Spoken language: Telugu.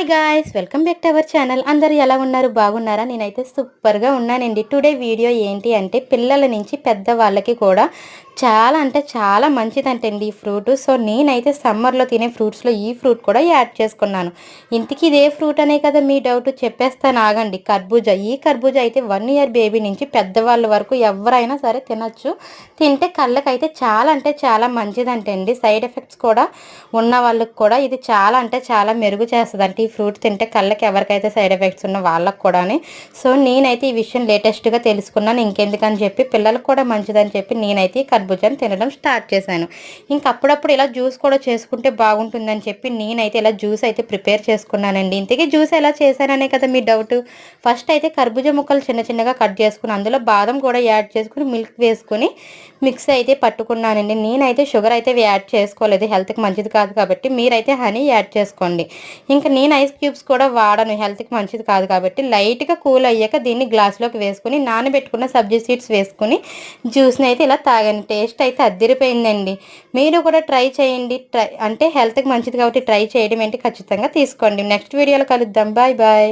Hi guys, welcome back to our channel. అందరూ ఎలా ఉన్నారు? బాగున్నారా? నేనైతే సూపర్గా ఉన్నానండి. టుడే వీడియో ఏంటి అంటే పిల్లల నుంచి పెద్దవాళ్ళకి కూడా చాలా అంటే చాలా మంచిదంటండి ఈ ఫ్రూట్. సో నేనైతే సమ్మర్లో తినే ఫ్రూట్స్లో ఈ ఫ్రూట్ కూడా యాడ్ చేసుకున్నాను. ఇంతకీ ఇదే ఫ్రూట్ అనే కదా మీ డౌట్, చెప్పేస్తాను ఆగండి. కర్బూజా. ఈ కర్బూజా అయితే 1 ఇయర్ బేబీ నుంచి పెద్దవాళ్ళ వరకు ఎవరైనా సరే తినచ్చు. తింటే కళ్ళకైతే చాలా అంటే చాలా మంచిదంటండి. సైడ్ ఎఫెక్ట్స్ కూడా ఉన్న వాళ్ళకి కూడా ఇది చాలా అంటే చాలా మెరుగు చేస్తుంది. ఈ ఫ్రూట్ తింటే కళ్ళకి ఎవరికైతే సైడ్ ఎఫెక్ట్స్ ఉన్న వాళ్ళకి కూడా. సో నేనైతే ఈ విషయం లేటెస్ట్గా తెలుసుకున్నాను. ఇంకెందుకని చెప్పి పిల్లలకు కూడా మంచిదని చెప్పి నేనైతే ఈ కర్బూజాని తినడం స్టార్ట్ చేశాను. అప్పుడప్పుడు ఇలా జ్యూస్ కూడా చేసుకుంటే బాగుంటుందని చెప్పి నేనైతే ఇలా జ్యూస్ అయితే ప్రిపేర్ చేసుకున్నానండి. ఇంతకీ జ్యూస్ ఎలా చేశాననే కదా మీ డౌట్. ఫస్ట్ అయితే కర్బూజా ముక్కలు చిన్న చిన్నగా కట్ చేసుకుని అందులో బాదం కూడా యాడ్ చేసుకుని మిల్క్ వేసుకుని మిక్స్ అయితే పట్టుకున్నానండి. నేనైతే షుగర్ అయితే యాడ్ చేసుకోలేదు, హెల్త్కి మంచిది కాదు కాబట్టి. మీరైతే హనీ యాడ్ చేసుకోండి. నేను ఐస్ క్యూబ్స్ కూడా వాడను, హెల్త్కి మంచిది కాదు కాబట్టి. లైట్గా కూల్ అయ్యాక దీన్ని గ్లాస్లోకి వేసుకుని నానబెట్టుకున్న సబ్జీ సీడ్స్ వేసుకుని జ్యూస్ని అయితే ఇలా తాగండి. టేస్ట్ అయితే అద్దిరిపోయిందండి. మీరు కూడా ట్రై చేయండి. అంటే హెల్త్కి మంచిది కాబట్టి ట్రై చేయడం ఏంటి, ఖచ్చితంగా తీసుకోండి. నెక్స్ట్ వీడియోలో కలుద్దాం. Bye bye.